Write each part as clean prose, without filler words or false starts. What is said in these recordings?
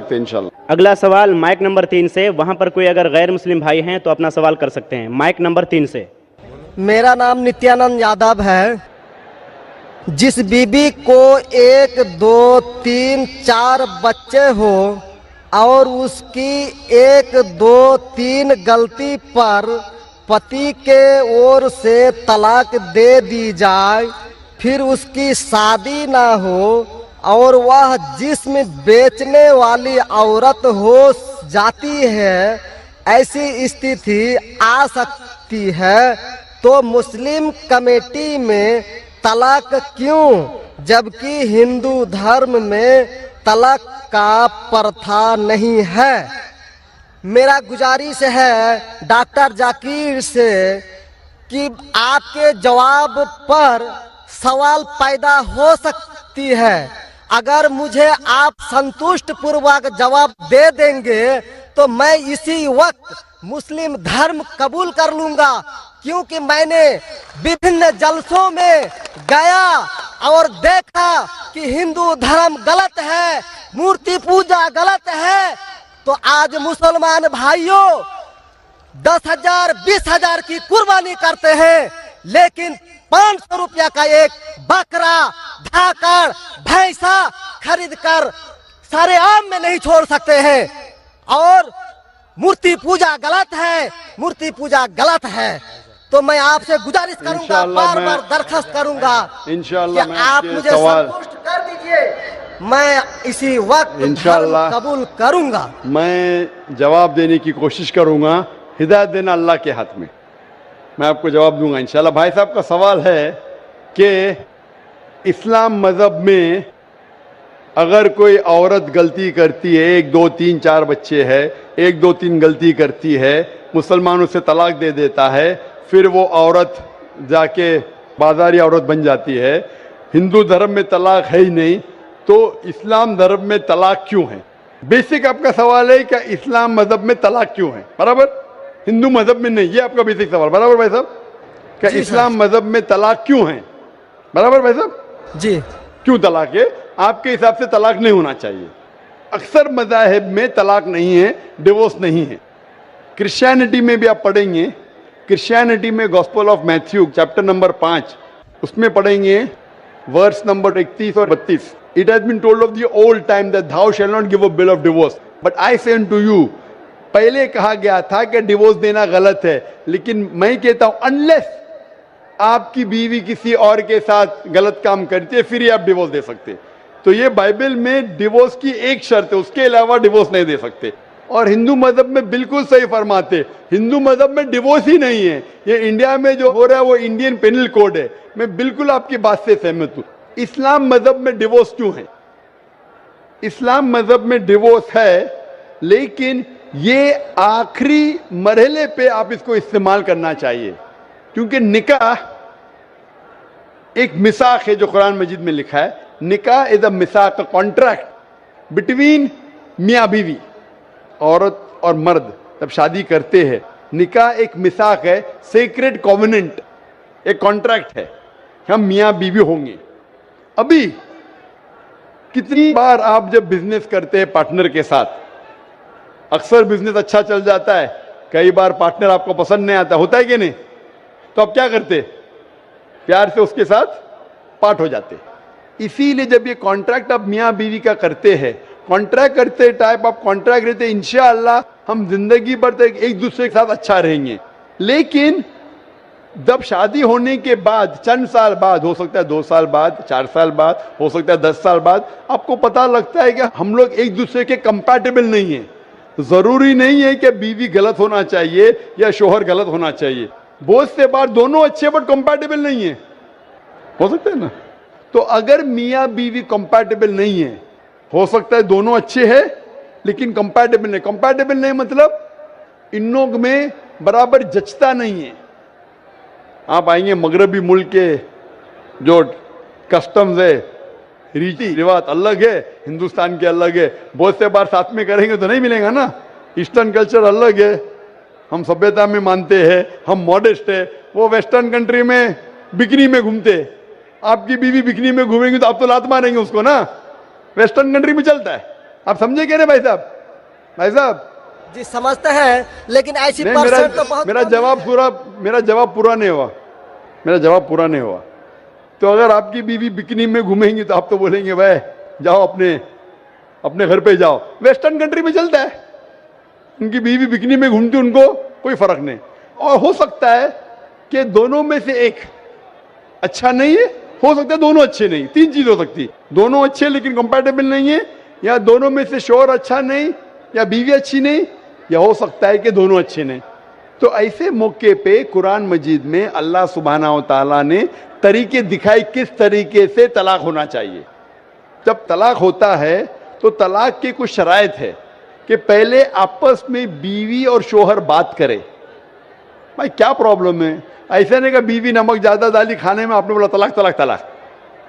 सकते हैं इंशाल्लाह। अगला सवाल माइक नंबर 3 से, वहां पर कोई अगर गैर मुस्लिम भाई हैं तो अपना सवाल कर सकते हैं। माइक नंबर 3 से। मेरा नाम नित्यानंद यादव है। जिस बीबी को 1, 2, 3, 4 बच्चे हो और उसकी 1, 2, 3 गलती पर पति के ओर से तलाक दे दी जाए, फिर उसकी शादी ना हो और वह जिस्म बेचने वाली औरत हो जाती है, ऐसी स्थिति आ सकती है, तो मुस्लिम कमेटी में तलाक क्यों, जबकि हिंदू धर्म में तलाक का प्रथा नहीं है। मेरा गुजारिश है डॉक्टर जाकिर से कि आपके जवाब पर सवाल पैदा हो सकती है। अगर मुझे आप संतुष्ट पूर्वक जवाब दे देंगे तो मैं इसी वक्त मुस्लिम धर्म कबूल कर लूंगा, क्योंकि मैंने विभिन्न जलसों में गया और देखा कि हिंदू धर्म गलत है, मूर्ति पूजा गलत है। तो आज मुसलमान भाइयों 10,000 20,000 की कुर्बानी करते हैं, लेकिन 500 रुपया का एक बकरा, धाकड़, भैंसा खरीद कर सारे आम में नहीं छोड़ सकते हैं। और मूर्ति पूजा गलत है, मूर्ति पूजा गलत है। तो मैं आपसे गुजारिश करूंगा, बार बार दरखास्त करूंगा इंशाल्लाह कि आप मुझे संतुष्ट कर दीजिए, मैं इसी वक्त इंशाल्लाह कबूल करूंगा। मैं जवाब देने की कोशिश करूंगा। हिदायत देना अल्लाह के हाथ में, मैं आपको जवाब दूंगा इंशाल्लाह। भाई साहब का सवाल है कि इस्लाम मज़हब में अगर कोई औरत गलती करती है, 1, 2, 3, 4 बच्चे हैं, 1, 2, 3 गलती करती है, मुसलमान उसे तलाक दे देता है, फिर वो औरत जाके बाजारी औरत बन जाती है। हिंदू धर्म में तलाक है ही नहीं, तो इस्लाम धर्म में तलाक क्यों है? बेसिक आपका सवाल है कि इस्लाम मज़हब में तलाक क्यों है, बराबर, हिंदू मज़हब में नहीं। ये आपका बेसिक सवाल, बराबर भाई साहब? क्या इस्लाम मज़हब में तलाक क्यों है, बराबर भाई साहब? जी। क्यों तलाक है? आपके हिसाब से तलाक नहीं होना चाहिए। अक्सर मज़ाहिब में तलाक नहीं है, डिवोर्स नहीं है। क्रिश्चियनिटी में भी आप पढ़ेंगे, क्रिश्चियनिटी में gospel of Matthew chapter number 5 उसमें पढ़ेंगे वर्स नंबर 31 और 32। It has been told of the old time that thou shall not give a bill of divorce, but I say to you. पहले कहा गया था कि डिवोर्स देना गलत है, लेकिन मैं कहता हूं अनलेस आपकी बीवी किसी और के साथ गलत काम करती है, फिर ही आप डिवोर्स दे सकते। तो ये बाइबल में डिवोर्स की एक शर्त है, उसके अलावा डिवोर्स नहीं दे सकते। और हिंदू मजहब में बिल्कुल सही फरमाते, हिंदू मजहब में डिवोर्स ही नहीं है। ये इंडिया में जो हो रहा है वो इंडियन पेनल कोड है। मैं बिल्कुल आपकी बात से सहमत हूं। इस्लाम मजहब में डिवोर्स क्यों है? इस्लाम मजहब में डिवोर्स है, लेकिन ये आखिरी मरहले पे आप इसको इस्तेमाल करना चाहिए, क्योंकि निकाह एक मिसाक है जो कुरान मजीद में लिखा है। निकाह इज अ मिसाक, अ कॉन्ट्रैक्ट बिटवीन मियाँ बीवी, औरत और मर्द जब शादी करते हैं। निकाह एक मिसाक है, सेक्रेड कॉवेनेंट, एक कॉन्ट्रैक्ट है, हम मियाँ बीवी होंगे। अभी कितनी बार आप जब बिजनेस करते हैं पार्टनर के साथ, अक्सर बिजनेस अच्छा चल जाता है, कई बार पार्टनर आपको पसंद नहीं आता, होता है कि नहीं? तो आप क्या करते? प्यार से उसके साथ पार्ट हो जाते। इसीलिए जब ये कॉन्ट्रैक्ट आप मियाँ बीवी का करते हैं, कॉन्ट्रैक्ट करते टाइप आप कॉन्ट्रैक्ट रहते, इंशाअल्लाह हम जिंदगी भर तक एक दूसरे के साथ अच्छा रहेंगे। लेकिन जब शादी होने के बाद चंद साल बाद, हो सकता है 2 साल बाद, 4 साल बाद, हो सकता है 10 साल बाद, आपको पता लगता है कि हम लोग एक दूसरे के कंपैटिबल नहीं है। जरूरी नहीं है कि बीवी गलत होना चाहिए या शोहर गलत होना चाहिए। बहुत से बार दोनों अच्छे बट कंपैटिबल नहीं है, हो सकता है ना? तो अगर मियाँ बीवी कंपैटिबल नहीं है, हो सकता है दोनों अच्छे हैं लेकिन कंपैटिबल नहीं। कंपैटिबल नहीं मतलब इन लोग में बराबर जचता नहीं है। आप आएंगे मगरबी मुल्क के जो कस्टम्स है, रीति रिवाज अलग है, हिंदुस्तान के अलग है। बहुत से बार साथ में करेंगे तो नहीं मिलेगा ना। ईस्टर्न कल्चर अलग है, हम सभ्यता में मानते हैं, हम मॉडेस्ट है। वो वेस्टर्न कंट्री में बिकनी में घूमते, आपकी बीवी बिकनी में घूमेंगी तो आप तो लात मारेंगे उसको ना। वेस्टर्न कंट्री में चलता है, आप समझे क्या नहीं भाई साहब? भाई साहब जी समझते हैं, लेकिन ऐसी नहीं, परसेंट तो बहुत मेरा कम जवाब है। पूरा मेरा जवाब पूरा नहीं हुआ। मेरा जवाब पूरा नहीं हुआ। तो अगर आपकी बीवी बिकनी में घूमेंगी तो आप तो बोलेंगे भाई जाओ अपने अपने घर पे जाओ। वेस्टर्न कंट्री में चलता है, उनकी बीवी बिकनी में घूमती, उनको कोई फर्क नहीं। और हो सकता है कि दोनों में से एक अच्छा नहीं है, हो सकता है दोनों अच्छे नहीं, तीन चीज हो सकती, दोनों अच्छे लेकिन कंपैटिबल नहीं है, या दोनों में से शोहर अच्छा नहीं, या बीवी अच्छी नहीं, या हो सकता है कि दोनों अच्छे नहीं। तो ऐसे मौके पे कुरान मजीद में अल्लाह सुब्हानहू तआला ने तरीके दिखाए किस तरीके से तलाक होना चाहिए। जब तलाक होता है तो तलाक की कुछ शराइत है कि पहले आपस में बीवी और शोहर बात करे, भाई क्या प्रॉब्लम है। ऐसा नहीं कि बीवी नमक ज्यादा डाली खाने में, आपने बोला तलाक तलाक तलाक।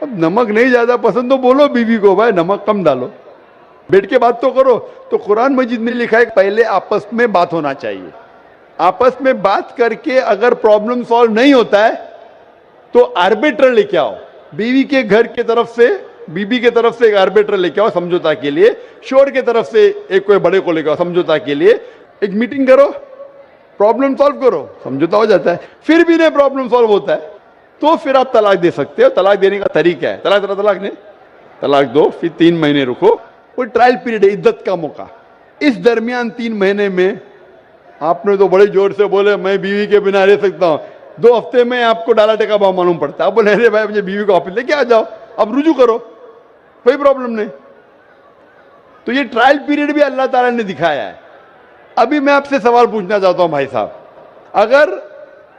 अब नमक नहीं ज्यादा पसंद तो बोलो बीवी को भाई नमक कम डालो, बैठ के बात तो करो। तो कुरान मजीद में लिखा है पहले आपस में बात होना चाहिए। आपस में बात करके अगर प्रॉब्लम सॉल्व नहीं होता है तो आर्बिट्र लेके आओ, बीवी के घर के तरफ से, बीबी के तरफ से एक आर्बिट्र लेके आओ समझौता के लिए, शोहर के तरफ से एक कोई बड़े को लेके आओ समझौता के लिए। एक मीटिंग करो, प्रॉब्लम सॉल्व करो, समझौता हो जाता है। फिर भी नहीं प्रॉब्लम सॉल्व होता है तो फिर आप तलाक दे सकते हो। तलाक देने का तरीका है तलाक नहीं, तलाक दो, फिर 3 महीने रुको, कोई ट्रायल पीरियड है, इद्दत का मौका। इस दरमियान 3 महीने में आपने तो बड़े जोर से बोले मैं बीवी के बिना रह सकता हूं, 2 हफ्ते में आपको डाला टेका भाव मालूम पड़ता है। आप बोले अरे भाई मुझे बीवी को ऑफिस लेके आ जाओ, अब रुजू करो, कोई प्रॉब्लम नहीं। तो ये ट्रायल पीरियड भी अल्लाह ताला ने दिखाया है। अभी मैं आपसे सवाल पूछना चाहता हूं भाई साहब, अगर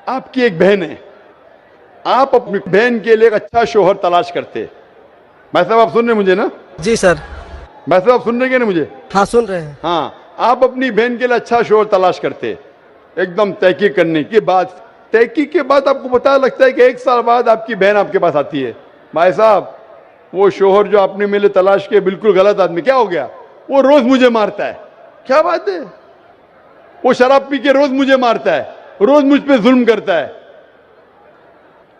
आपकी एक बहन है, आप अपनी बहन के लिए एक अच्छा शोहर तलाश करते, भाई साहब आप सुन रहे मुझे ना? जी सर। भाई साहब आप सुन रहे क्या ना मुझे? हाँ सुन रहे हैं। हाँ, आप अपनी बहन के लिए अच्छा शोहर तलाश करते, एकदम तहकीक करने के बाद, तहकीक के बाद आपको पता लगता है कि 1 साल बाद आपकी बहन आपके पास आती है, भाई साहब वो शोहर जो आपने मेरे तलाश किए बिल्कुल गलत आदमी, क्या हो गया, वो रोज मुझे मारता है। क्या बात है, वो शराब पी के रोज मुझे मारता है, रोज मुझ पे जुल्म करता है,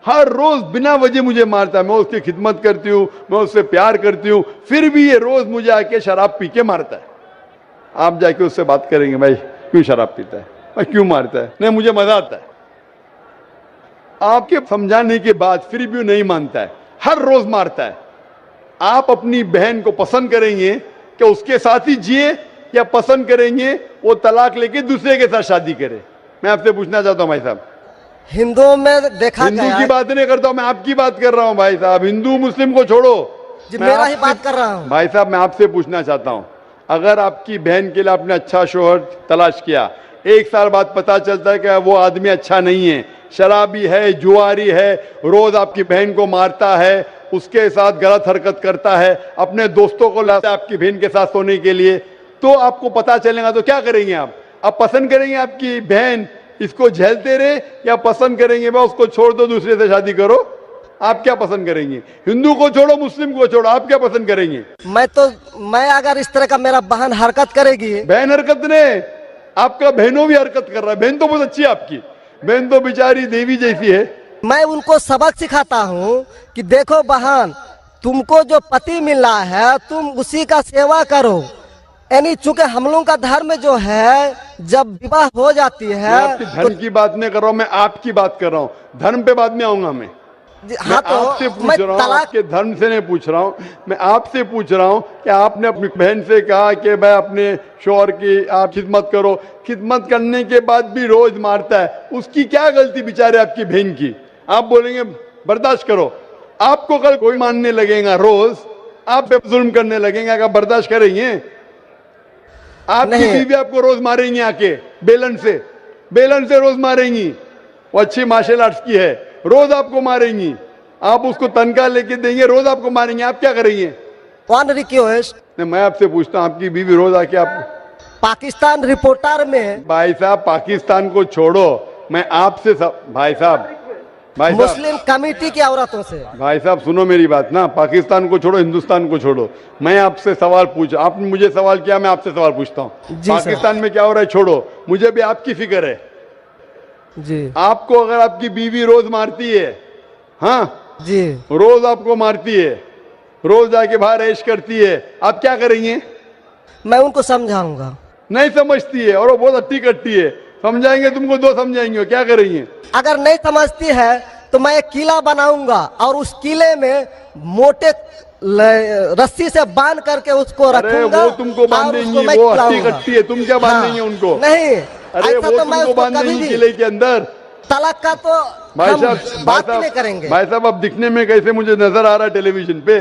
हर रोज बिना वजह मुझे मारता है। मैं उसकी खिदमत करती हूँ, मैं उससे प्यार करती हूँ, फिर भी ये रोज मुझे आके शराब पी के मारता है। आप जाके उससे बात करेंगे भाई क्यों शराब पीता है, भाई क्यों मारता है? नहीं मुझे मजा आता है। आपके समझाने के बाद फिर भी नहीं मानता है, हर रोज मारता है। आप अपनी बहन को पसंद करेंगे कि उसके साथ ही जिए, या पसंद करेंगे वो तलाक लेके दूसरे के साथ शादी करे? मैं आपसे पूछना चाहता हूं भाई साहब। हिंदुओं में देखा हिंदू गया की है। बात नहीं करता हूं, मैं आपकी बात कर रहा हूं भाई साहब। हिंदू मुस्लिम को छोड़ो, जी मैं मेरा ही आपसे- बात कर रहा हूँ। भाई साहब मैं आपसे पूछना चाहता हूं, अगर आपकी बहन के लिए आपने अच्छा शोहर तलाश किया, 1 साल बाद पता चलता है कि वो आदमी अच्छा नहीं है, शराबी है, जुआरी है, रोज आपकी बहन को मारता है, उसके साथ गलत हरकत करता है, अपने दोस्तों को लाता है आपकी बहन के साथ सोने के लिए, तो आपको पता चलेगा तो क्या करेंगे आप पसंद करेंगे आपकी बहन इसको झेलते रहे, या पसंद करेंगे भाई उसको छोड़ दो दूसरे से शादी करो? आप क्या पसंद करेंगे? हिंदू को छोड़ो, मुस्लिम को छोड़ो, आप क्या पसंद करेंगे? मैं अगर इस तरह का मेरा बहन हरकत करेगी, बहन हरकत ने, आपका बहनों भी हरकत कर रहा है। बहन तो बहुत अच्छी है आपकी, बहन तो बेचारी देवी जैसी है। मैं उनको सबक सिखाता हूँ कि देखो बहन, तुमको जो पति मिल रहा है तुम उसी का सेवा करो। यानी चूंकि हम लोगों का धर्म जो है, जब विवाह हो जाती मैं है आपकी धर्म की बात नहीं कर रहा हूं, मैं आपकी बात कर रहा हूं। धर्म पे बाद में आऊंगा मैं। हाँ तो आपसे पूछ मैं रहा हूं, तलाक आपके धर्म से नहीं पूछ रहा हूं, मैं आपसे पूछ रहा हूं कि आपने अपनी बहन से कहा कि भाई अपने शौहर की आप खिदमत करो, खिदमत करने के बाद भी रोज मारता है, उसकी क्या गलती बेचारे आपकी बहन की? आप बोलेंगे बर्दाश्त करो, आपको कल कोई मानने लगेगा, रोज आप पे जुल्म करने लगेंगे, अगर बर्दाश्त करेंगे? आपकी नहीं। बीवी आपको रोज मारेंगी आके बेलन से रोज मारेंगी। वो अच्छी मार्शल आर्ट्स की है, रोज आपको मारेंगी, आप उसको तनख्वाह लेके देंगे, रोज आपको मारेंगे, आप क्या करेंगे? वन रिक्वेस्ट, नहीं मैं आपसे पूछता हूं, आपकी बीवी रोज आके आप, पाकिस्तान रिपोर्टर में भाई साहब पाकिस्तान को छोड़ो, मैं आपसे भाई साहब मुस्लिम कमेटी की औरतों से, भाई साहब सुनो मेरी बात ना, पाकिस्तान को छोड़ो, हिंदुस्तान को छोड़ो, मैं आपसे सवाल पूछ, आपने मुझे सवाल किया, मैं आपसे सवाल पूछता हूँ। जी सर। पाकिस्तान में क्या हो रहा है छोड़ो, मुझे भी आपकी फिक्र है। जी आपको अगर आपकी बीवी रोज मारती है, हाँ जी, रोज आपको मारती है, रोज जाके बाहर ऐश करती है, आप क्या करेंगे? मैं उनको समझाऊंगा। नहीं समझती है और वो बहुत अट्टी कट्टी है, समझाएंगे तुमको दो समझाएंगे, क्या करेंगे? अगर नहीं समझती है तो मैं एक किला बनाऊंगा और उस किले में मोटे रस्सी से बांध करके उसको अरे रखूंगा। वो तुमको और बांधेंगे, उसको मैं वो अट्टी खिलाऊंगा। कट्टी है, तुम क्या बांधेंगे उनको? नहीं, अरे ऐसा वो तो मैं तुमको उसको कभी बांधेंगे भी किले के अंदर। तलाक का तो भाई हम साहब, बात ही नहीं करेंगे। भाई साहब, अब दिखने में कैसे मुझे नजर आ रहा है टेलीविजन पे?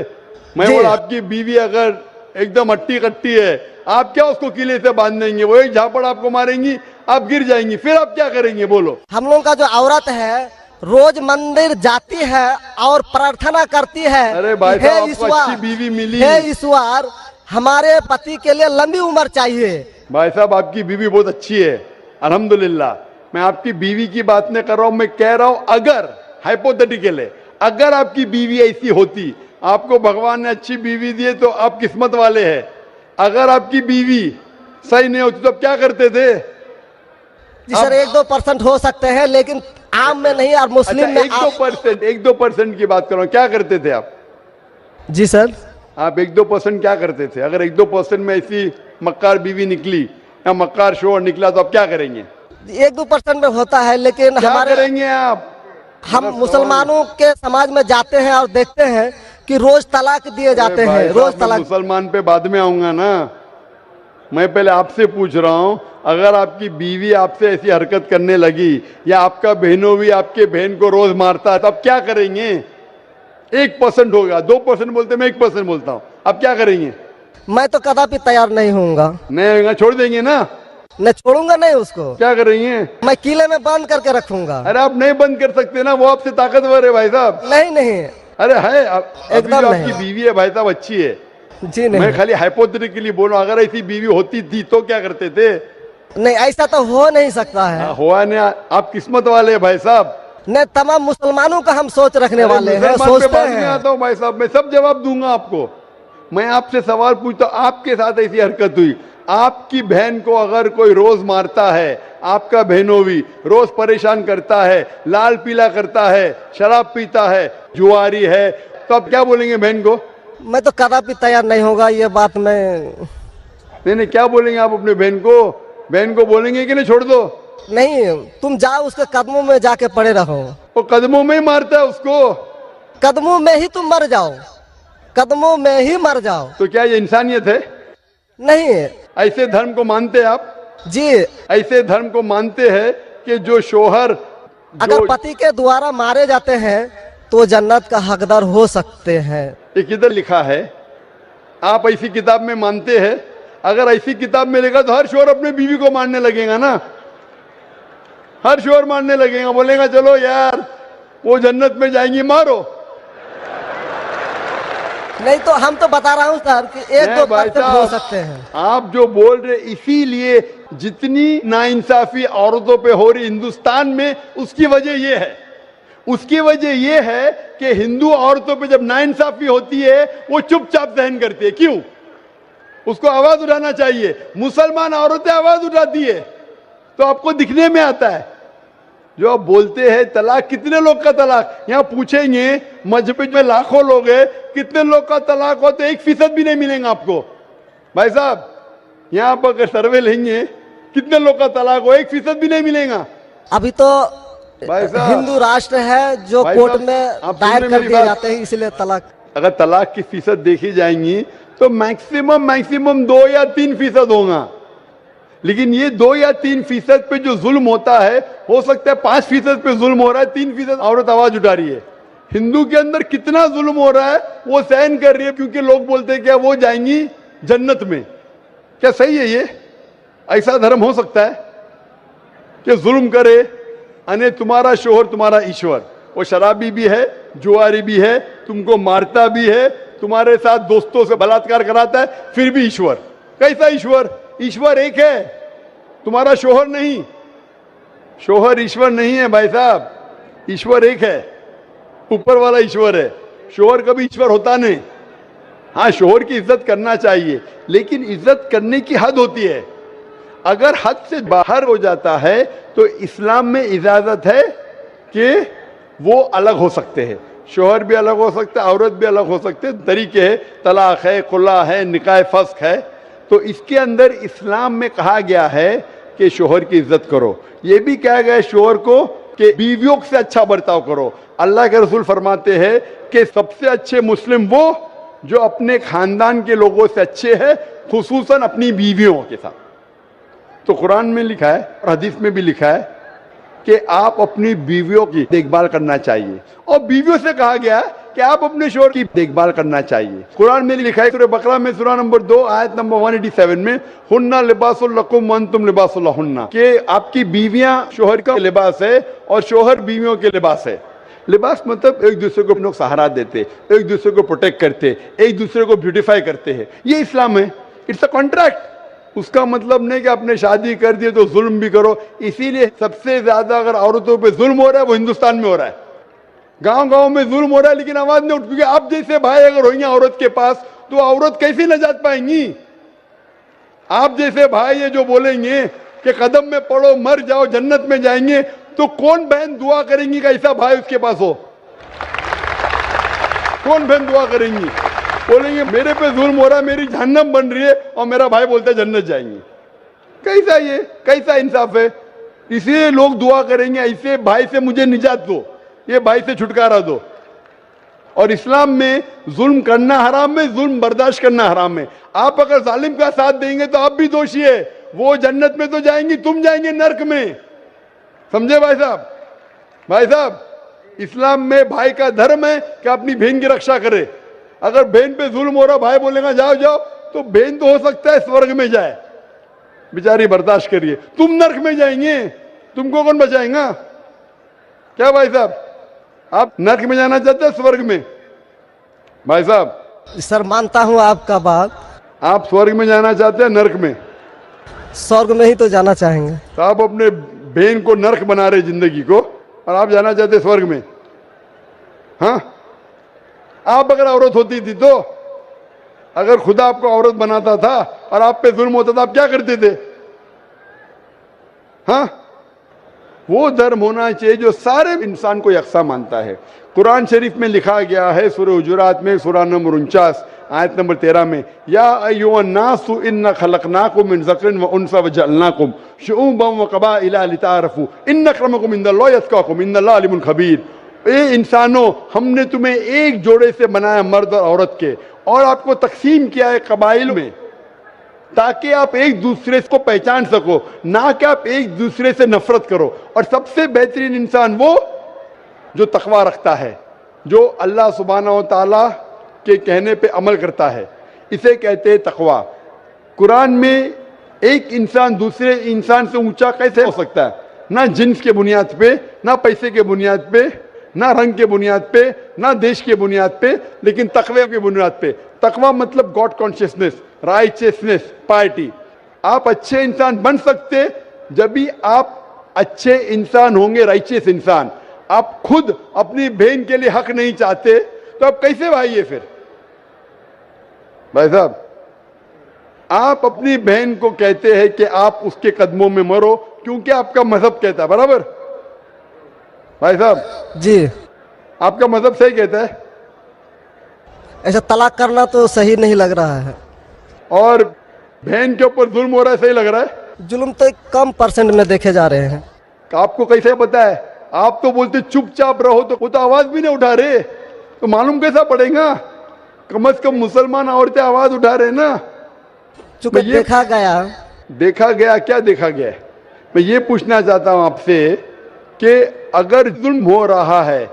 मैं जी। बोला आपकी बीवी अगर एकदम अट्टी कट्टी है, आप क्या उसको किले से बांध देंगे? वो एक झापड़ आपको मारेंगी, आप गिर जाएंगी, फिर आप क्या करेंगे बोलो? हम लोगों का जो औरत है रोज मंदिर जाती है और प्रार्थना करती है। अरे भाई हे साहब, आपको ईश्वर, अच्छी बीवी मिली। हे ईश्वर, हमारे पति के लिए लंबी उम्र चाहिए। भाई साहब, आपकी बीवी बहुत अच्छी है, अल्हम्दुलिल्लाह। मैं आपकी बीवी की बात नहीं कर रहा हूं, मैं कह रहा हूं अगर हाइपोथेटिकल है, अगर आपकी बीवी ऐसी होती, आपको भगवान ने अच्छी बीवी दी है तो आप किस्मत वाले हैं। अगर आपकी बीवी सही नहीं होती तो आप क्या करते थे? जी सर, 1-2% हो सकते हैं, लेकिन आम में नहीं। और मुस्लिम अच्छा, में 1-2% की बात करो, क्या करते थे आप? जी सर, आप 1-2% क्या करते थे? अगर 1-2% में ऐसी मक्कार बीवी निकली या मक्कार शोहर निकला तो आप क्या करेंगे? 1-2% में होता है, लेकिन क्या हमारे करेंगे आप? हम मुसलमानों के समाज में जाते हैं और देखते हैं कि रोज तलाक दिए जाते अरे भाई हैं, साहब, रोज मैं तलाक। मुसलमान पे बाद में आऊंगा ना, मैं पहले आपसे पूछ रहा हूं, अगर आपकी बीवी आपसे ऐसी हरकत करने लगी या आपका बहनों भी आपके बहन को रोज मारता है तो आप क्या करेंगे? 1% होगा, 2% बोलते, मैं 1% बोलता हूं, आप क्या करेंगे? मैं तो कदापि तैयार नहीं होऊंगा। नहीं होगा, छोड़ देंगे ना? मैं छोड़ूंगा नहीं उसको, क्या करेंगे? मैं किले में बंद करके रखूंगा। अरे आप नहीं बंद कर सकते ना, वो आपसे ताकतवर है भाई साहब। नहीं नहीं, अरे है, अभी एकदम जो आपकी नहीं। बीवी है भाई साहब अच्छी है, जी नहीं, मैं खाली हाइपोथेटिकली बोल रहा हूं, अगर ऐसी बीवी होती थी तो क्या करते थे? नहीं ऐसा तो हो नहीं सकता है। हुआ नहीं, आप किस्मत वाले हैं भाई साहब। नहीं, तमाम मुसलमानों का हम सोच रखने वाले हैं, मुसलमान पे सोचते बाद में हैं। आता हूं भाई साहब, मैं सब जवाब दूंगा आपको। मैं आपसे सवाल पूछता हूं, आपके साथ ऐसी हरकत हुई, आपकी बहन को अगर कोई रोज मारता है, आपका बहनों भी रोज परेशान करता है, लाल पीला करता है, शराब पीता है, जुआरी है, तो आप क्या बोलेंगे बहन को? मैं तो कदापि तैयार नहीं होगा, ये बात मैं नहीं, क्या बोलेंगे आप अपने बहन को? बहन को बोलेंगे कि नहीं छोड़ दो? नहीं, तुम जाओ उसके कदमों में जाके पड़े रहो। वो कदमों में ही मारता है उसको, कदमों में ही तुम मर जाओ, कदमों में ही मर जाओ। तो क्या ये इंसानियत है? नहीं ऐसे धर्म को मानते हैं आप? जी, ऐसे धर्म को मानते हैं कि जो शोहर अगर पति के द्वारा मारे जाते हैं तो जन्नत का हकदार हो सकते हैं। ये किधर लिखा है? आप ऐसी किताब में मानते हैं? अगर ऐसी किताब में लिखा तो हर शोहर अपने बीवी को मारने लगेगा ना, हर शोहर मारने लगेगा, बोलेगा चलो यार वो जन्नत में जाएंगी, मारो। नहीं तो हम तो बता रहा हूँ सर कि 1-2% हो सकते हैं। आप जो बोल रहे, इसीलिए जितनी नाइंसाफी औरतों पे हो रही हिंदुस्तान में, उसकी वजह ये है, उसकी वजह ये है कि हिंदू औरतों पे जब नाइंसाफी होती है वो चुपचाप सहन करती है। क्यों? उसको आवाज उठाना चाहिए। मुसलमान औरतें आवाज उठाती है तो आपको दिखने में आता है। जो आप बोलते हैं तलाक, कितने लोग का तलाक, यहाँ पूछेंगे मजहब में लाखों लोग हैं, कितने लोग का तलाक हो तो 1% भी नहीं मिलेगा आपको। भाई साहब, यहाँ पर अगर सर्वे लेंगे कितने लोग का तलाक हो, 1% भी नहीं मिलेगा। अभी तो भाई साहब, हिंदू राष्ट्र है जो भाई कोर्ट साहब, में आप दायर सुन रहे कर मेरी दिए बात? जाते हैं, इसलिए तलाक। अगर तलाक की फीसद देखी जाएंगी तो मैक्सिमम 2 या 3% होगा, लेकिन ये 2 या 3% पे जो जुल्म होता है, हो सकता है 5% पे जुल्म हो रहा है, 3% औरत आवाज उठा रही है। हिंदू के अंदर कितना जुल्म हो रहा है वो सहन कर रही है, क्योंकि लोग बोलते हैं क्या वो जाएंगी जन्नत में। क्या सही है ये? ऐसा धर्म हो सकता है कि जुल्म करे? अने तुम्हारा शोहर तुम्हारा ईश्वर, वो शराबी भी है, जुआरी भी है, तुमको मारता भी है, तुम्हारे साथ दोस्तों से बलात्कार कराता है, फिर भी ईश्वर। कैसा ईश्वर? ईश्वर एक है, तुम्हारा शोहर नहीं। शोहर ईश्वर नहीं है भाई साहब, ईश्वर एक है, ऊपर वाला ईश्वर है। शोहर कभी ईश्वर होता नहीं। हाँ, शोहर की इज्जत करना चाहिए, लेकिन इज्जत करने की हद होती है। अगर हद से बाहर हो जाता है तो इस्लाम में इजाजत है कि वो अलग हो सकते हैं। शोहर भी अलग हो सकते हैं, औरत भी अलग हो सकते हैं, तरीके है, तलाक है, खुला है, निकाह फस्क है। तो इसके अंदर इस्लाम में कहा गया है कि शोहर की इज्जत करो। ये भी कहा गया है शोहर को कि बीवियों से अच्छा बर्ताव करो। अल्लाह के रसूल फरमाते हैं कि सबसे अच्छे मुस्लिम वो जो अपने खानदान के लोगों से अच्छे हैं, खुसूसन अपनी बीवियों के साथ। तो कुरान में लिखा है और हदीस में भी लिखा है कि आप अपनी बीवियों की देखभाल करना चाहिए, और बीवियों से कहा गया है कि आप अपने शोहर की देखभाल करना चाहिए। कुरान में लिखा है सूरह बकरा में सूरह नंबर 2 आयत नंबर 187 में, हुन्ना लिबासुल लकुम व अंतुम लिबासुल लहुन्ना, कि आपकी बीवियां शोहर का लिबास है और शोहर बीवियों के लिबास है। लिबास मतलब एक दूसरे को लोग सहारा देते, एक दूसरे को प्रोटेक्ट करते, एक दूसरे को ब्यूटीफाई करते हैं, ये इस्लाम है। It's a contract. उसका मतलब नहीं कि आपने शादी कर दी तो जुल्म भी करो। इसीलिए सबसे ज्यादा अगर औरतों पे जुल्म हो रहा है वो हिंदुस्तान में हो रहा है। गांव गांव में जुल्म हो रहा है लेकिन आवाज नहीं उठ, क्योंकि आप जैसे भाई अगर होंगे औरत के पास तो औरत कैसे नजात पाएंगी। आप जैसे भाई ये जो बोलेंगे कि कदम में पड़ो मर जाओ जन्नत में जाएंगे, तो कौन बहन दुआ करेंगी कि ऐसा भाई उसके पास हो? कौन बहन दुआ करेंगी? बोलेंगे मेरे पे जुल्म हो रहा है, मेरी जहन्नम बन रही है, और मेरा भाई बोलता है जन्नत जाएंगे। कैसा ये, कैसा इंसाफ है? इसलिए लोग दुआ करेंगे ऐसे भाई से मुझे निजात दो, ये भाई से छुटकारा दो। और इस्लाम में जुल्म करना हराम है, जुल्म बर्दाश्त करना हराम है। आप अगर जालिम का साथ देंगे तो आप भी दोषी है। वो जन्नत में तो जाएंगी, तुम जाएंगे नरक में। समझे भाई साहब? भाई साहब, इस्लाम में भाई का धर्म है कि अपनी बहन की रक्षा करे। अगर बहन पे जुल्म हो रहा, भाई बोलेगा जाओ जाओ, तो बहन तो हो सकता है स्वर्ग में जाए, बेचारी बर्दाश्त करिए, तुम नरक में जाएंगे, तुमको कौन बचाएगा? क्या भाई साहब, आप नरक में जाना चाहते हैं स्वर्ग में? भाई साहब, सर मानता हूँ आपका बात। आप स्वर्ग में जाना चाहते हैं नरक में? स्वर्ग में ही तो जाना चाहेंगे। तो आप अपने बहन को नरक बना रहे जिंदगी को, और आप जाना चाहते स्वर्ग में? हाँ, आप अगर औरत होती थी तो, अगर खुदा आपको औरत बनाता था और आप पे जुल्म होता था, आप क्या करते थे? हाँ, वो धर्म होना चाहिए जो सारे इंसान को यकसा मानता है। कुरान शरीफ में लिखा गया है सूरह हुजुरात में सूरह नंबर 49 आयत नंबर 13 में, या अय्युहन्नासु इन्ना खलकनाकुम मिन ज़करिन व उन्सा व जअलनाकुम शुऊबन व क़बाइला लिताअरफू इन्न अक्रमकुम इंदल्लाहि अत्क़ाकुम इन्नल्लाह अलीमुन खबीर। ए इंसानों, हमने तुम्हें एक जोड़े से बनाया मर्द और औरत के, और आपको तकसीम किया है कबाइल में, ताकि आप एक दूसरे को पहचान सको, ना कि आप एक दूसरे से नफरत करो। और सबसे बेहतरीन इंसान वो जो तकवा रखता है, जो अल्लाह सुब्हानहू व तआला के कहने पे अमल करता है, इसे कहते हैं तकवा। कुरान में एक इंसान दूसरे इंसान से ऊंचा कैसे हो सकता है? ना जिन्स के बुनियाद पे, ना पैसे के बुनियाद पे, ना रंग के बुनियाद पे, ना देश के बुनियाद पे, लेकिन तकवे के बुनियाद पे। तकवा मतलब गॉड कॉन्शियसनेस, राइचियसनेस, पार्टी। आप अच्छे इंसान बन सकते जब भी आप अच्छे इंसान होंगे, राइचियस इंसान। आप खुद अपनी बहन के लिए हक नहीं चाहते तो आप कैसे भाई है फिर? भाई साहब, आप अपनी बहन को कहते हैं कि आप उसके कदमों में मरो क्योंकि आपका मजहब कहता है, बराबर? भाई साहब जी, आपका मजहब सही कहता है। ऐसा तलाक करना तो सही नहीं लग रहा है। और बहन के ऊपर जुल्म हो रहा है, सही लग रहा है? जुल्म तो कम परसेंट में देखे जा रहे हैं। आपको कैसे पता है? आप तो बोलते चुपचाप रहो, तो वो तो आवाज भी नहीं उठा रहे, तो मालूम कैसा पड़ेगा? कम से कम मुसलमान औरतें आवाज उठा रहे ना। चूंकि देखा गया, क्या देखा गया है? मैं ये पूछना चाहता हूं आपसे कि अगर जुल्म हो रहा है,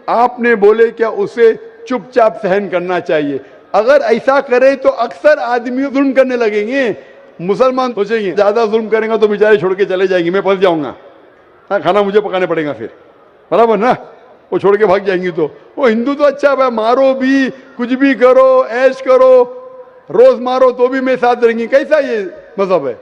आपने बोले क्या उसे चुपचाप सहन करना चाहिए? अगर ऐसा करे तो अक्सर आदमी जुल्म करने लगेंगे। मुसलमान सोचेंगे ज्यादा जुल्म करेंगे तो बेचारे छोड़ के चले जाएंगे, मैं फंस जाऊंगा, हाँ खाना मुझे पकाने पड़ेगा फिर, बराबर ना? वो छोड़ के भाग जाएंगी। तो वो हिंदू तो अच्छा है, मारो भी, कुछ भी करो, ऐश करो, रोज मारो तो भी मैं साथ रहेंगी। कैसा ये मजहब है?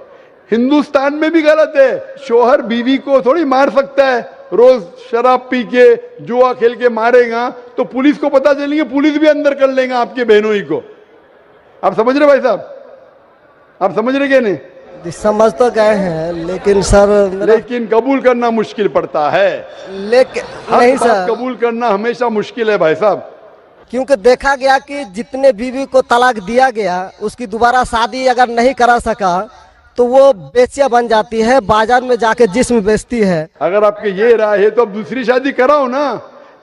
हिंदुस्तान में भी गलत है। शोहर बीवी को थोड़ी मार सकता है। रोज शराब पी के जुआ खेल के मारेगा तो पुलिस को पता चलेंगे, पुलिस भी अंदर कर लेगा आपके बहनों ही को। आप समझ रहे भाई साहब? आप समझ रहे क्या? नहीं समझ तो गए हैं, लेकिन सर लेकिन कबूल करना मुश्किल पड़ता है। लेकिन नहीं सर, कबूल करना हमेशा मुश्किल है भाई साहब। क्योंकि देखा गया कि जितने बीवी को तलाक दिया गया उसकी दोबारा शादी अगर नहीं करा सका तो वो बेचिया बन जाती है, बाजार में जाके जिस्म बेचती है। अगर आपके ये राय है तो अब दूसरी शादी कराओ ना।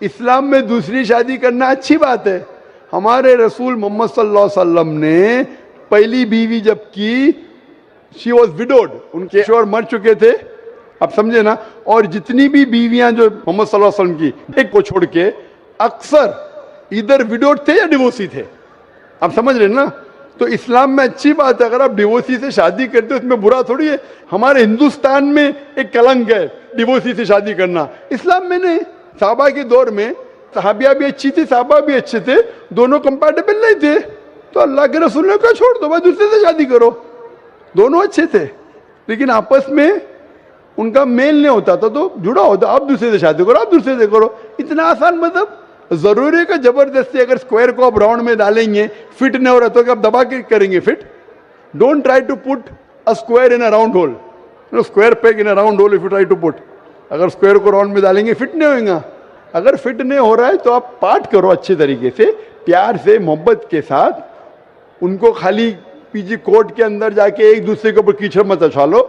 इस्लाम में दूसरी शादी करना अच्छी बात है। हमारे रसूल मोहम्मद सल्लल्लाहु अलैहि वसल्लम ने पहली बीवी जब की, शी वॉज विडोड, उनके शोहर मर चुके थे, आप समझे ना। और जितनी भी बीवियां जो मोहम्मद सल्लल्लाहु अलैहि वसल्लम की, एक को छोड़ के अक्सर इधर विडोड थे या डिवोर्सी थे, आप समझ रहे ना। तो इस्लाम में अच्छी बात है, अगर आप डिवोर्सी से शादी करते हो उसमें बुरा थोड़ी है। हमारे हिंदुस्तान में एक कलंक है डिवोर्सी से शादी करना, इस्लाम में नहीं। साहबा के दौर में सहाबिया भी अच्छी थी, साहबा भी अच्छे थे, दोनों कंपैटिबल नहीं थे, तो अल्लाह के रसूल ने कहा छोड़ दो भाई, दूसरे से शादी करो। दोनों अच्छे थे लेकिन आपस में उनका मेल नहीं होता था, तो जुड़ा होता, आप दूसरे से शादी करो, आप दूसरे से करो। इतना आसान मतलब जरूरी है कि जबरदस्ती अगर स्क्वायर को आप राउंड में डालेंगे, फिट नहीं हो रहा तो आप दबा के करेंगे fit. Don't try to put a square in a round hole, square peg in a round hole if you try to put. अगर स्क्वायर को राउंड में डालेंगे फिट नहीं होगा। अगर फिट नहीं हो रहा है तो आप पार्ट करो अच्छे तरीके से, प्यार से, मोहब्बत के साथ। उनको खाली पीछे कोर्ट के अंदर जाके एक दूसरे के ऊपर कीचड़ मत उछालो,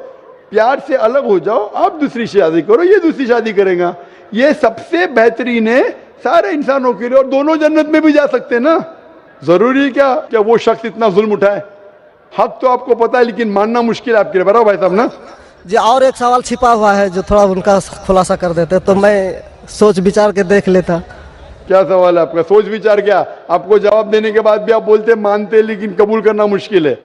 प्यार से अलग हो जाओ, आप दूसरी शादी करो, ये दूसरी शादी करेगा। ये सबसे बेहतरीन है सारे इंसानों के लिए, और दोनों जन्नत में भी जा सकते हैं ना। जरूरी क्या वो शख्स इतना जुल्म उठाए? हक तो आपको पता है लेकिन मानना मुश्किल है आपके लिए, बराबर भाई साहब ना। जी और एक सवाल छिपा हुआ है जो थोड़ा उनका खुलासा कर देते तो मैं सोच विचार के देख लेता। क्या सवाल है आपका? सोच विचार क्या? आपको जवाब देने के बाद भी आप बोलते मानते लेकिन कबूल करना मुश्किल है।